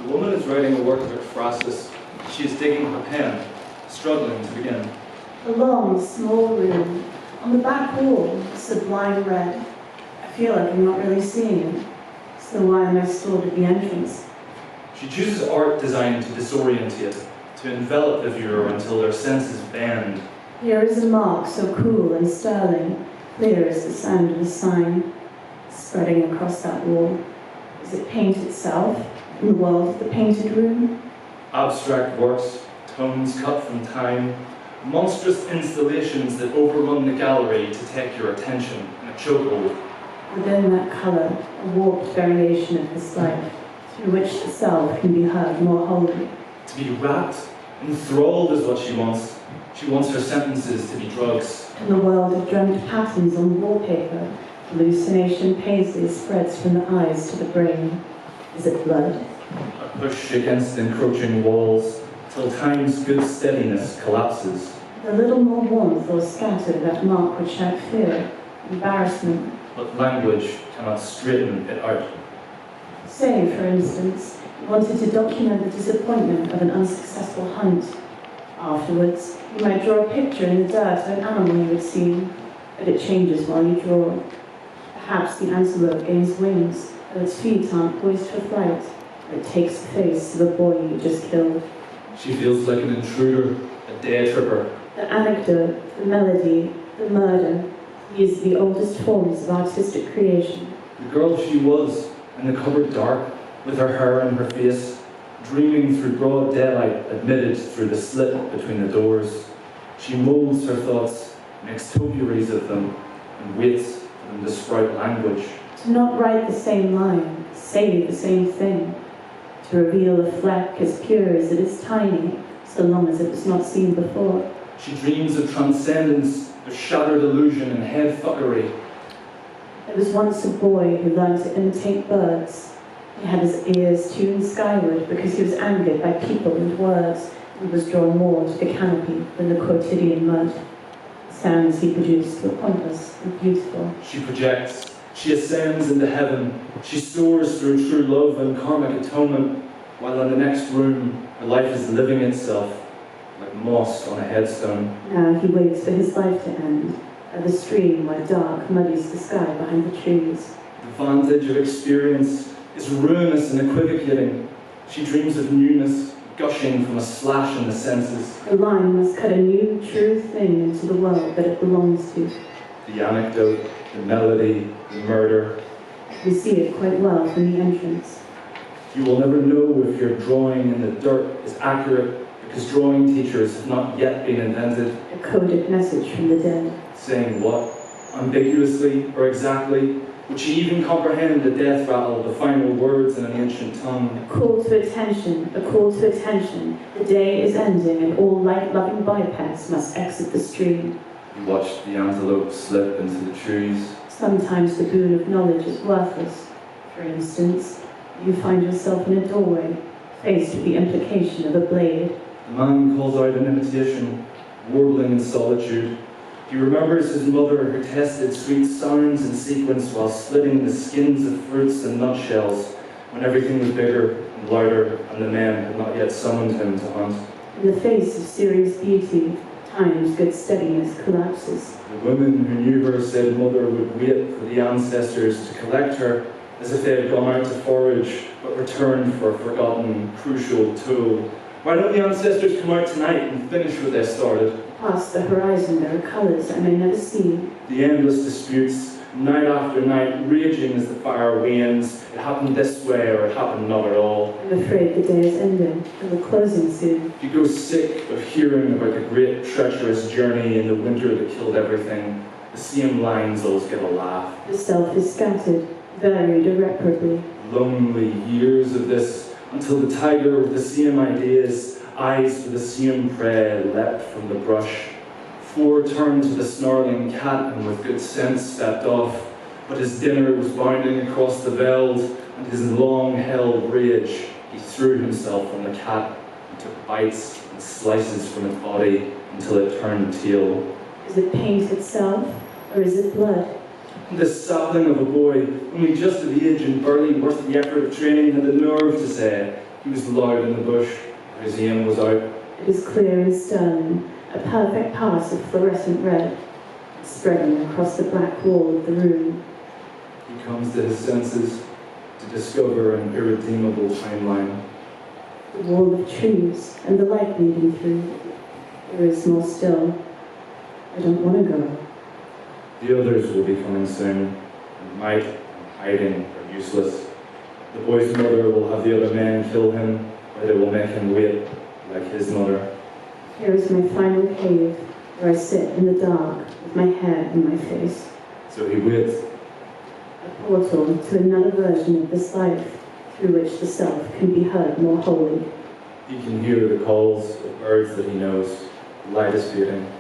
The woman is writing a work of ekphrasis. She is digging her pen, struggling to begin. A long, small room. On the back wall, sublime red. I feel like I'm not really seeing it. So why am I stored at the entrance? She chooses art designed to disorientate, to envelop the viewer until their senses bend. Here is a mark so cool and sterling, clear as the sound of a sign, spreading across that wall. Is it paint itself, in the world of the painted room? Abstract works, tones cut from time, monstrous installations that overrun the gallery to take your attention in a chokehold. Within that colour, a warped variation of this life, through which the self can be heard more wholly. To be wrapped, enthralled is what she wants. She wants her sentences to be drugs. In the world of dreamt patterns on wallpaper, hallucination paisley spreads from the eyes to the brain. Is it blood? A push against encroaching walls, till time's good steadiness collapses. A little more warmth or scatter that mark would shout fear, embarrassment. But language cannot straighten it out. Say, for instance, you wanted to document the disappointment of an unsuccessful hunt. Afterwards, you might draw a picture in the dirt of an animal you had seen, but it changes while you draw. Perhaps the antelope gains wings, though its feet aren't poised for flight, or it takes the face of a boy you just killed. She feels like an intruder, a day tripper. The anecdote, the melody, the murder, these are the oldest forms of artistic creation. The girl she was, in the cupboard dark, with her hair in her face, dreaming through broad daylight admitted through the slit between the doors. She moulds her thoughts, makes topiaries of them, and waits for them to sprout language. To not write the same line, say the same thing. To reveal a fleck as pure as it is tiny, so long as it was not seen before. She dreams of transcendence, of shattered illusion and head fuckery. There was once a boy who learned to imitate birds. He had his ears tuned skyward because he was angered by people and words and was drawn more to the canopy than the quotidian mud. The sounds he produced were pointless and beautiful. She projects, she ascends into heaven, she soars through true love and karmic atonement, while in the next room her life is living itself, like moss on a headstone. Now he waits for his life to end, at the stream where dark muddies the sky behind the trees. The vantage of experience is ruinous and equivocating. She dreams of newness, gushing from a slash in the senses. The line must cut a new, true thing into the world that it belongs to. The anecdote, the melody, the murder. We see it quite well from the entrance. You will never know if your drawing in the dirt is accurate because drawing teachers have not yet been invented. A coded message from the dead. Saying what? Ambiguously or exactly? Would she even comprehend the death rattle, the final words in an ancient tongue? A call to attention, a call to attention. The day is ending and all light-loving bipeds must exit the stream. You watch the antelope slip into the trees. Sometimes the boon of knowledge is worthless. For instance, you find yourself in a doorway, faced with the implication of a blade. The man calls out an imitation, warbling in solitude. He remembers his mother who tested sweet sounds in sequence while slitting the skins of fruits and nutshells when everything was bigger and louder and the men had not yet summoned him to hunt. In the face of serious beauty, time's good steadiness collapses. The women who knew her said mother would wait for the ancestors to collect her as if they had gone out to forage but returned for a forgotten, crucial tool. Why don't the ancestors come out tonight and finish what they started? Past the horizon there are colours I may never see. The endless disputes, night after night, raging as the fire wanes. It happened this way or it happened not at all. I'm afraid the day is ending and we're closing soon. You grow sick of hearing about the great treacherous journey in the winter that killed everything. The same lines always get a laugh. The self is scattered, varied irreparably. Lonely years of this, until the tiger with the same ideas, eyes for the same prey, leapt from the brush. Four turned to the snarling cat and with good sense stepped off, but his dinner was bounding across the veld, and his long-held rage, he threw himself on the cat and took bites and slices from its body until it turned tail. Is it paint itself, or is it blood? This sapling of a boy, only just of age and barely worth the effort of training, had the nerve to say, He was loud in the bush, his aim was out. It is clear and stern, a perfect pass of fluorescent red, spreading across the black wall of the room. He comes to his senses to discover an irredeemable timeline. The wall of trees and the light leading through. There is more still. I don't want to go. The others will be coming soon, and might and hiding are useless. The boy's mother will have the other men kill him, or they will make him wait like his mother. Here is my final cave, where I sit in the dark with my hair in my face. So he waits. A portal to another version of this life, through which the self can be heard more wholly. He can hear the calls of birds that he knows. The light is fading.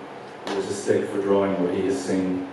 There is a stick for drawing what he has seen.